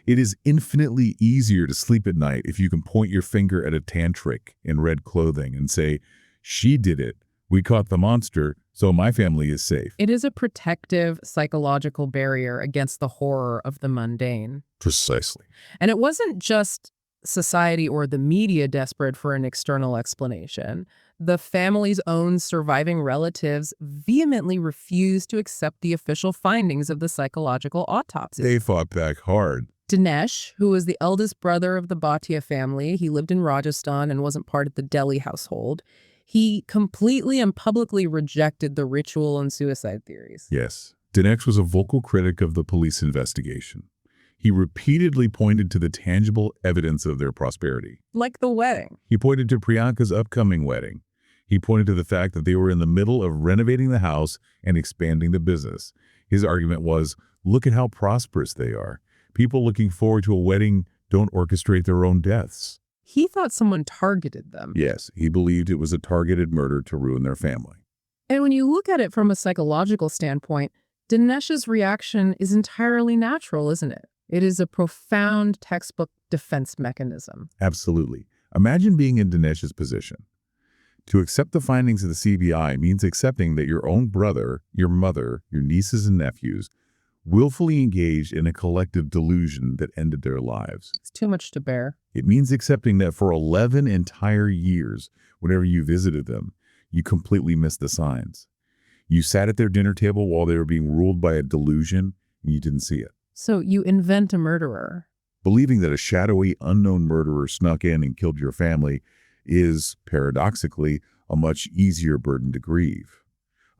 Speaker 2: It is infinitely easier to sleep at night if you can point your finger at a tantric in red clothing and say, "She did it. We caught the monster, so my family is safe."
Speaker 1: It is a protective psychological barrier against the horror of the mundane.
Speaker 2: Precisely.
Speaker 1: And it wasn't just society or the media desperate for an external explanation. The family's own surviving relatives vehemently refused to accept the official findings of the psychological autopsy.
Speaker 2: They fought back hard.
Speaker 1: Dinesh, who was the eldest brother of the Bhatia family, he lived in Rajasthan and wasn't part of the Delhi household. He completely and publicly rejected the ritual and suicide theories.
Speaker 2: Yes. Dinesh was a vocal critic of the police investigation. He repeatedly pointed to the tangible evidence of their prosperity.
Speaker 1: Like the wedding.
Speaker 2: He pointed to Priyanka's upcoming wedding. He pointed to the fact that they were in the middle of renovating the house and expanding the business. His argument was, look at how prosperous they are. People looking forward to a wedding don't orchestrate their own deaths.
Speaker 1: He thought someone targeted them.
Speaker 2: Yes, he believed it was a targeted murder to ruin their family.
Speaker 1: And when you look at it from a psychological standpoint, Dinesh's reaction is entirely natural, isn't it? It is a profound textbook defense mechanism.
Speaker 2: Absolutely. Imagine being in Dinesh's position. To accept the findings of the CBI means accepting that your own brother, your mother, your nieces and nephews willfully engaged in a collective delusion that ended their lives.
Speaker 1: It's too much to bear.
Speaker 2: It means accepting that for 11 entire years, whenever you visited them, you completely missed the signs. You sat at their dinner table while they were being ruled by a delusion, and you didn't see it.
Speaker 1: So you invent a murderer.
Speaker 2: Believing that a shadowy, unknown murderer snuck in and killed your family is, paradoxically, a much easier burden to grieve.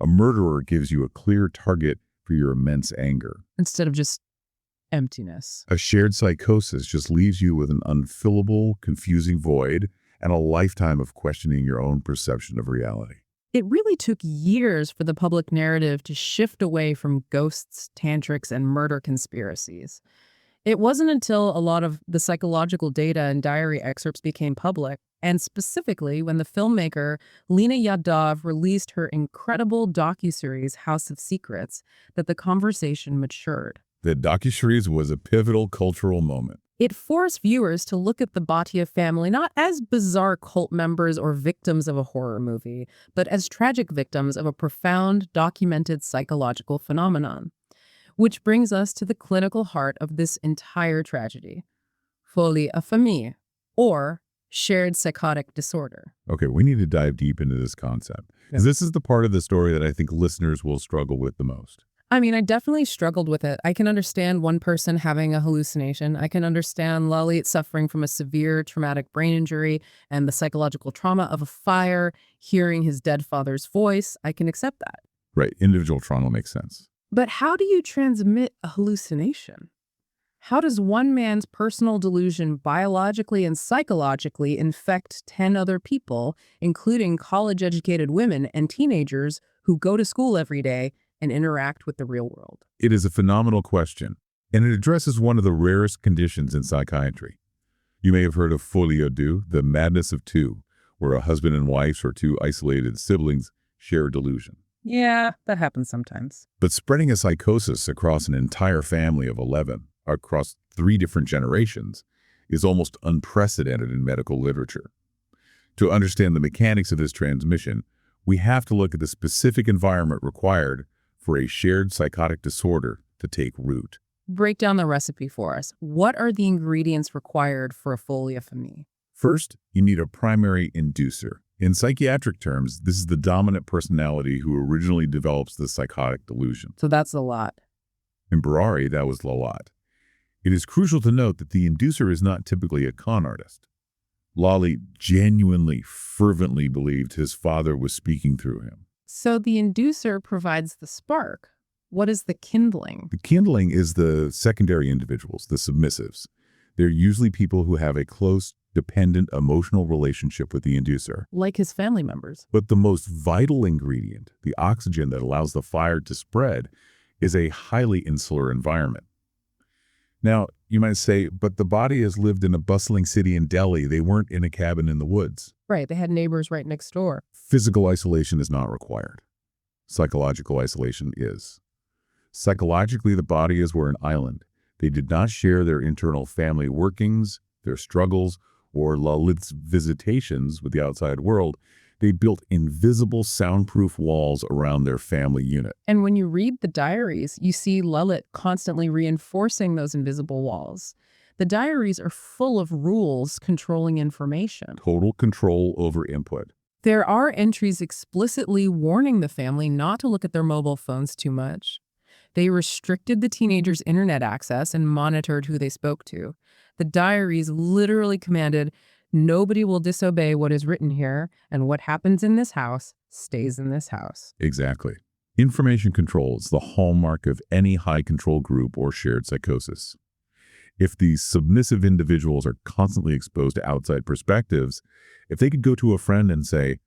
Speaker 2: A murderer gives you a clear target for your immense anger.
Speaker 1: Instead of just emptiness.
Speaker 2: A shared psychosis just leaves you with an unfillable, confusing void and a lifetime of questioning your own perception of reality.
Speaker 1: It really took years for the public narrative to shift away from ghosts, tantrics, and murder conspiracies. It wasn't until a lot of the psychological data and diary excerpts became public, and specifically when the filmmaker Lena Yadav released her incredible docuseries House of Secrets, that the conversation matured.
Speaker 2: The docuseries was a pivotal cultural moment.
Speaker 1: It forced viewers to look at the Bhatia family not as bizarre cult members or victims of a horror movie, but as tragic victims of a profound, documented psychological phenomenon. Which brings us to the clinical heart of this entire tragedy: folie à famille, or shared psychotic disorder.
Speaker 2: Okay, we need to dive deep into this concept, because this is the part of the story that I think listeners will struggle with the most.
Speaker 1: I mean, I definitely struggled with it. I can understand one person having a hallucination. I can understand Lalit suffering from a severe traumatic brain injury and the psychological trauma of a fire, hearing his dead father's voice. I can accept that.
Speaker 2: Right, individual trauma makes sense.
Speaker 1: But how do you transmit a hallucination? How does one man's personal delusion biologically and psychologically infect 10 other people, including college-educated women and teenagers who go to school every day and interact with the real world?
Speaker 2: It is a phenomenal question, and it addresses one of the rarest conditions in psychiatry. You may have heard of folie à deux, the madness of two, where a husband and wife or two isolated siblings share a delusion.
Speaker 1: Yeah, that happens sometimes.
Speaker 2: But spreading a psychosis across an entire family of 11, across 3 different generations, is almost unprecedented in medical literature. To understand the mechanics of this transmission, we have to look at the specific environment required for a shared psychotic disorder to take root.
Speaker 1: Break down the recipe for us. What are the ingredients required for a folie à famille?
Speaker 2: First, you need a primary inducer. In psychiatric terms, this is the dominant personality who originally develops the psychotic delusion.
Speaker 1: So that's a lot.
Speaker 2: In Burari, that was Lalat. It is crucial to note that the inducer is not typically a con artist. Lali genuinely, fervently believed his father was speaking through him.
Speaker 1: So the inducer provides the spark. What is the kindling?
Speaker 2: The kindling is the secondary individuals, the submissives. They're usually people who have a close, dependent, emotional relationship with the inducer.
Speaker 1: Like his family members.
Speaker 2: But the most vital ingredient, the oxygen that allows the fire to spread, is a highly insular environment. Now, you might say, but the Bhatias lived in a bustling city in Delhi. They weren't in a cabin in the woods.
Speaker 1: Right, they had neighbors right next door.
Speaker 2: Physical isolation is not required. Psychological isolation is. Psychologically, the Bhatias were an island. They did not share their internal family workings, their struggles, or Lalit's visitations with the outside world. They built invisible, soundproof walls around their family unit.
Speaker 1: And when you read the diaries, you see Lalit constantly reinforcing those invisible walls. The diaries are full of rules controlling information.
Speaker 2: Total control over input.
Speaker 1: There are entries explicitly warning the family not to look at their mobile phones too much. They restricted the teenagers' internet access and monitored who they spoke to. The diaries literally commanded, nobody will disobey what is written here, and what happens in this house stays in this house.
Speaker 2: Exactly. Information control is the hallmark of any high-control group or shared psychosis. If these submissive individuals are constantly exposed to outside perspectives, if they could go to a friend and say,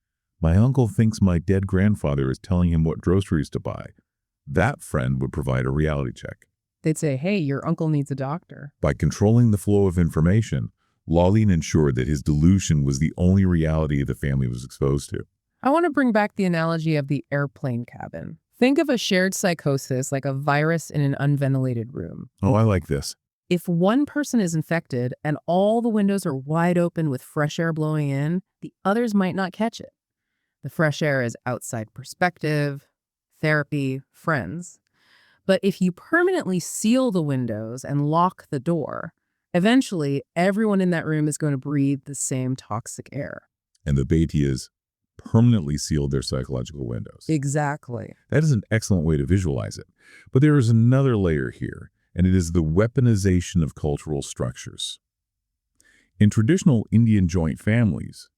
Speaker 2: my uncle thinks my dead grandfather is telling him what groceries to buy, that friend would provide a reality check.
Speaker 1: They'd say, hey, your uncle needs a doctor.
Speaker 2: By controlling the flow of information, Lalit ensured that his delusion was the only reality the family was exposed to.
Speaker 1: I want to bring back the analogy of the airplane cabin. Think of a shared psychosis like a virus in an unventilated room.
Speaker 2: Oh, I like this.
Speaker 1: If one person is infected and all the windows are wide open with fresh air blowing in, the others might not catch it. The fresh air is outside perspective, therapy, friends. But if you permanently seal the windows and lock the door, eventually everyone in that room is going to breathe the same toxic air.
Speaker 2: And the Bhatias permanently sealed their psychological windows.
Speaker 1: Exactly.
Speaker 2: That is an excellent way to visualize it. But there is another layer here, and it is the weaponization of cultural structures. In traditional Indian joint families,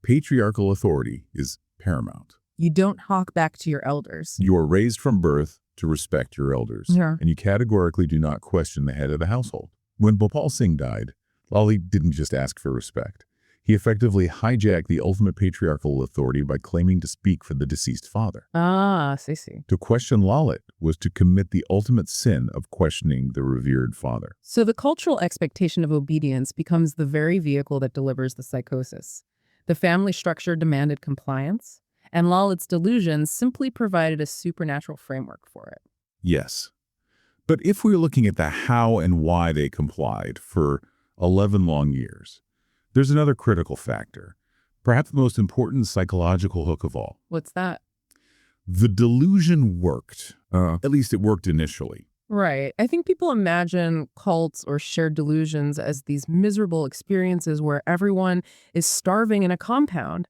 Speaker 2: patriarchal authority is paramount.
Speaker 1: You don't hawk back to your elders.
Speaker 2: You are raised from birth to respect your elders,
Speaker 1: Yeah.
Speaker 2: and you categorically do not question the head of the household. When Bhopal Singh died, Lalit didn't just ask for respect. He effectively hijacked the ultimate patriarchal authority by claiming to speak for the deceased father.
Speaker 1: Ah, see.
Speaker 2: To question Lalit was to commit the ultimate sin of questioning the revered father.
Speaker 1: So the cultural expectation of obedience becomes the very vehicle that delivers the psychosis. The family structure demanded compliance, and Lalit's delusions simply provided a supernatural framework for it.
Speaker 2: Yes. But if we're looking at the how and why they complied for 11 long years, there's another critical factor, perhaps the most important psychological hook of all.
Speaker 1: What's that?
Speaker 2: The delusion worked. At least it worked initially.
Speaker 1: Right. I think people imagine cults or shared delusions as these miserable experiences where everyone is starving in a compound.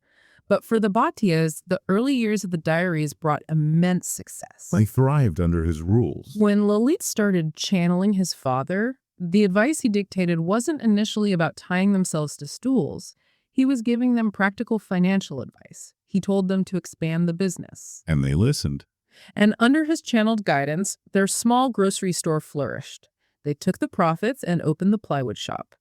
Speaker 1: But for the Bhatias, the early years of the diaries brought immense success.
Speaker 2: They thrived under his rules.
Speaker 1: When Lalit started channeling his father, the advice he dictated wasn't initially about tying themselves to stools. He was giving them practical financial advice. He told them to expand the business.
Speaker 2: And they listened.
Speaker 1: And under his channeled guidance, their small grocery store flourished. They took the profits and opened the plywood shop.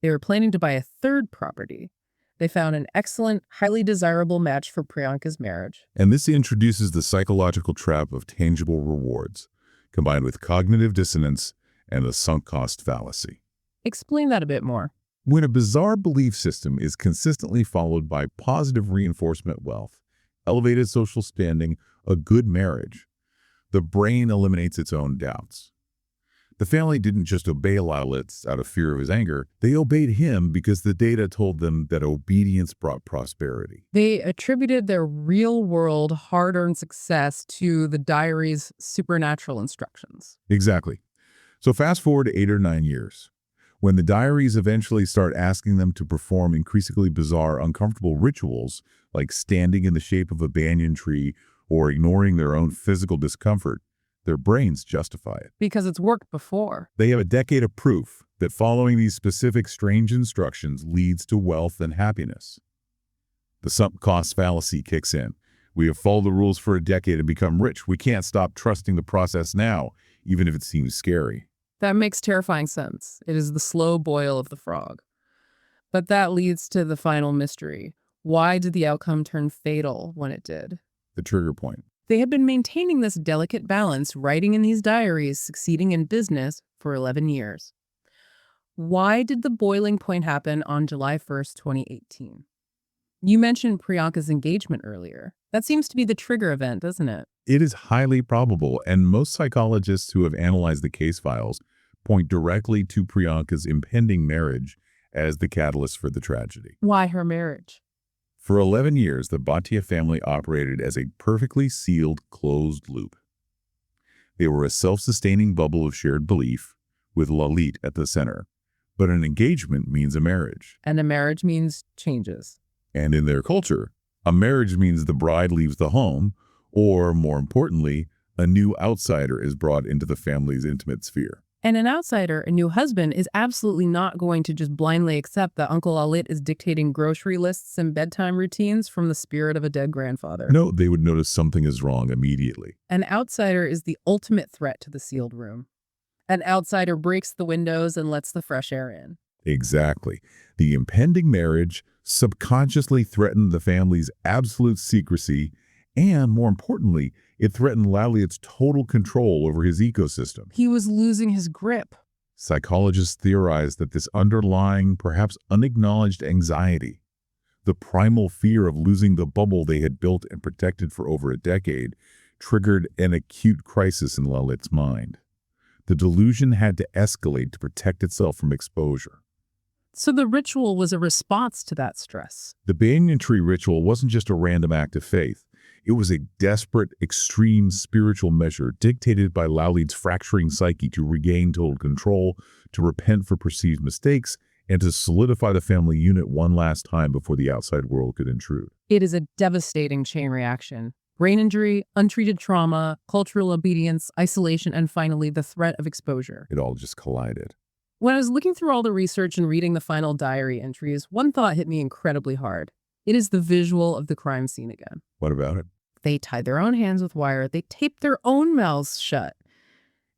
Speaker 1: They were planning to buy a third property. They found an excellent, highly desirable match for Priyanka's marriage.
Speaker 2: And this introduces the psychological trap of tangible rewards, combined with cognitive dissonance and the sunk cost fallacy.
Speaker 1: Explain that a bit more.
Speaker 2: When a bizarre belief system is consistently followed by positive reinforcement wealth, elevated social standing, a good marriage, the brain eliminates its own doubts. The family didn't just obey Lalit out of fear of his anger. They obeyed him because the data told them that obedience brought prosperity.
Speaker 1: They attributed their real-world, hard-earned success to the diary's supernatural instructions.
Speaker 2: Exactly. So fast forward to 8 or 9 years. When the diaries eventually start asking them to perform increasingly bizarre, uncomfortable rituals, like standing in the shape of a banyan tree or ignoring their own physical discomfort, their brains justify it.
Speaker 1: Because it's worked before.
Speaker 2: They have a decade of proof that following these specific strange instructions leads to wealth and happiness. The sunk cost fallacy kicks in. We have followed the rules for a decade and become rich. We can't stop trusting the process now, even if it seems scary.
Speaker 1: That makes terrifying sense. It is the slow boil of the frog. But that leads to the final mystery. Why did the outcome turn fatal when it did?
Speaker 2: The trigger point.
Speaker 1: They had been maintaining this delicate balance, writing in these diaries, succeeding in business for 11 years. Why did the boiling point happen on July 1st, 2018? You mentioned Priyanka's engagement earlier. That seems to be the trigger event, doesn't it?
Speaker 2: It is highly probable, and most psychologists who have analyzed the case files point directly to Priyanka's impending marriage as the catalyst for the tragedy.
Speaker 1: Why her marriage?
Speaker 2: For 11 years, the Bhatia family operated as a perfectly sealed, closed loop. They were a self-sustaining bubble of shared belief, with Lalit at the center. But an engagement means a marriage.
Speaker 1: And a marriage means changes.
Speaker 2: And in their culture, a marriage means the bride leaves the home, or, more importantly, a new outsider is brought into the family's intimate sphere.
Speaker 1: And an outsider, a new husband, is absolutely not going to just blindly accept that Uncle Lalit is dictating grocery lists and bedtime routines from the spirit of a dead grandfather.
Speaker 2: No, they would notice something is wrong immediately.
Speaker 1: An outsider is the ultimate threat to the sealed room. An outsider breaks the windows and lets the fresh air in.
Speaker 2: Exactly. The impending marriage subconsciously threatened the family's absolute secrecy, and, more importantly, it threatened Lalit's total control over his ecosystem.
Speaker 1: He was losing his grip.
Speaker 2: Psychologists theorize that this underlying, perhaps unacknowledged anxiety, the primal fear of losing the bubble they had built and protected for over a decade, triggered an acute crisis in Lalit's mind. The delusion had to escalate to protect itself from exposure.
Speaker 1: So the ritual was a response to that stress.
Speaker 2: The banyan tree ritual wasn't just a random act of faith. It was a desperate, extreme spiritual measure dictated by Lalit's fracturing psyche to regain total control, to repent for perceived mistakes, and to solidify the family unit one last time before the outside world could intrude.
Speaker 1: It is a devastating chain reaction. Brain injury, untreated trauma, cultural obedience, isolation, and finally the threat of exposure.
Speaker 2: It all just collided.
Speaker 1: When I was looking through all the research and reading the final diary entries, one thought hit me incredibly hard. It is the visual of the crime scene again.
Speaker 2: What about it?
Speaker 1: They tied their own hands with wire, they taped their own mouths shut,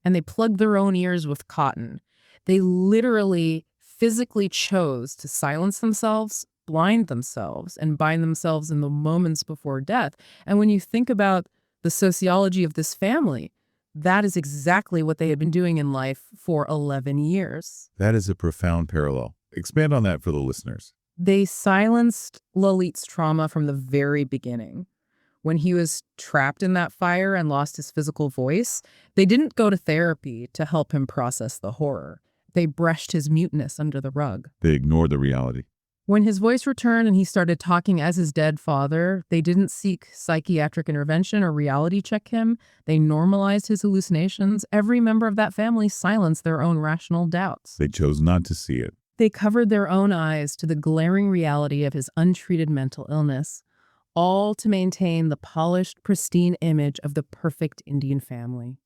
Speaker 1: and they plugged their own ears with cotton. They literally, physically chose to silence themselves, blind themselves, and bind themselves in the moments before death. And when you think about the sociology of this family, that is exactly what they had been doing in life for 11 years.
Speaker 2: That is a profound parallel. Expand on that for the listeners.
Speaker 1: They silenced Lalit's trauma from the very beginning. When he was trapped in that fire and lost his physical voice, they didn't go to therapy to help him process the horror. They brushed his muteness under the rug.
Speaker 2: They ignored the reality.
Speaker 1: When his voice returned and he started talking as his dead father, they didn't seek psychiatric intervention or reality check him. They normalized his hallucinations. Every member of that family silenced their own rational doubts.
Speaker 2: They chose not to see it.
Speaker 1: They covered their own eyes to the glaring reality of his untreated mental illness, all to maintain the polished, pristine image of the perfect Indian family.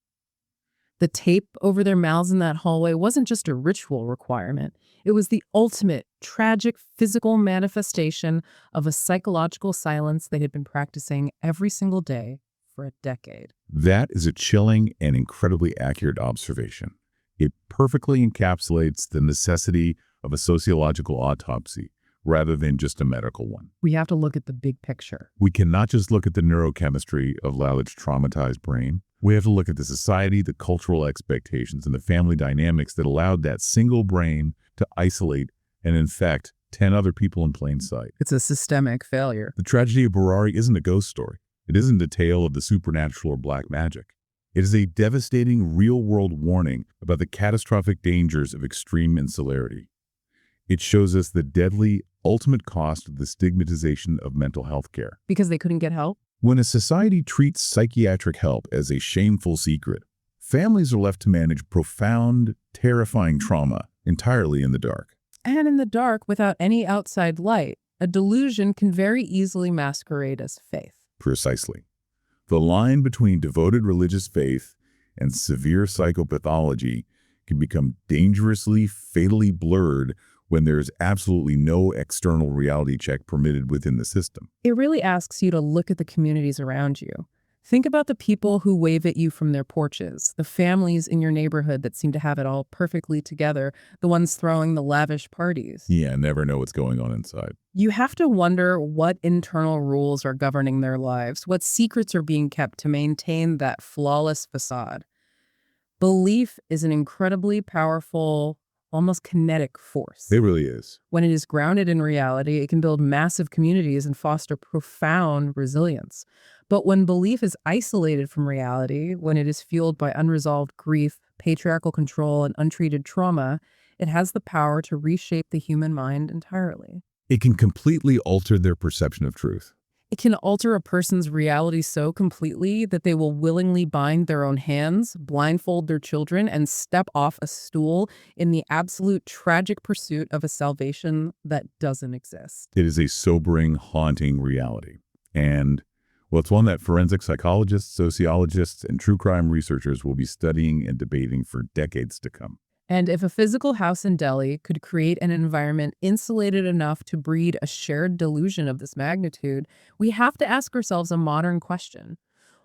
Speaker 1: The tape over their mouths in that hallway wasn't just a ritual requirement. It was the ultimate, tragic, physical manifestation of a psychological silence they had been practicing every single day for a decade.
Speaker 2: That is a chilling and incredibly accurate observation. It perfectly encapsulates the necessity of a sociological autopsy rather than just a medical one.
Speaker 1: We have to look at the big picture.
Speaker 2: We cannot just look at the neurochemistry of Lalit's traumatized brain. We have to look at the society, the cultural expectations, and the family dynamics that allowed that single brain to isolate and infect 10 other people in plain sight.
Speaker 1: It's a systemic failure.
Speaker 2: The tragedy of Burari isn't a ghost story. It isn't a tale of the supernatural or black magic. It is a devastating real-world warning about the catastrophic dangers of extreme insularity. It shows us the deadly, ultimate cost of the stigmatization of mental health care.
Speaker 1: Because they couldn't get help?
Speaker 2: When a society treats psychiatric help as a shameful secret, families are left to manage profound, terrifying trauma entirely in the dark.
Speaker 1: And in the dark, without any outside light, a delusion can very easily masquerade as faith.
Speaker 2: Precisely. The line between devoted religious faith and severe psychopathology can become dangerously, fatally blurred when there's absolutely no external reality check permitted within the system.
Speaker 1: It really asks you to look at the communities around you. Think about the people who wave at you from their porches, the families in your neighborhood that seem to have it all perfectly together, the ones throwing the lavish parties.
Speaker 2: Yeah, never know what's going on inside.
Speaker 1: You have to wonder what internal rules are governing their lives, what secrets are being kept to maintain that flawless facade. Belief is an incredibly powerful, almost kinetic force.
Speaker 2: It really is.
Speaker 1: When it is grounded in reality, it can build massive communities and foster profound resilience. But when belief is isolated from reality, when it is fueled by unresolved grief, patriarchal control, and untreated trauma, it has the power to reshape the human mind entirely.
Speaker 2: It can completely alter their perception of truth.
Speaker 1: It can alter a person's reality so completely that they will willingly bind their own hands, blindfold their children, and step off a stool in the absolute tragic pursuit of a salvation that doesn't exist.
Speaker 2: It is a sobering, haunting reality. And, well, it's one that forensic psychologists, sociologists, and true crime researchers will be studying and debating for decades to come.
Speaker 1: And if a physical house in Delhi could create an environment insulated enough to breed a shared delusion of this magnitude, we have to ask ourselves a modern question.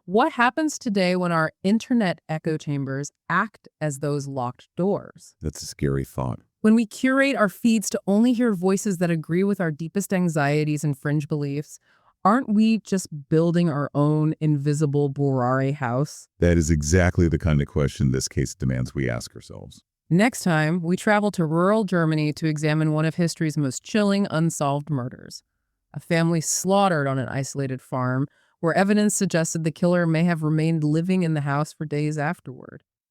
Speaker 1: What happens today when our internet echo chambers act as those locked doors?
Speaker 2: That's a scary thought.
Speaker 1: When we curate our feeds to only hear voices that agree with our deepest anxieties and fringe beliefs, aren't we just building our own invisible Burari house?
Speaker 2: That is exactly the kind of question this case demands we ask ourselves.
Speaker 1: Next time, we travel to rural Germany to examine one of history's most chilling unsolved murders. A family slaughtered on an isolated farm where evidence suggested the killer may have remained living in the house for days afterward.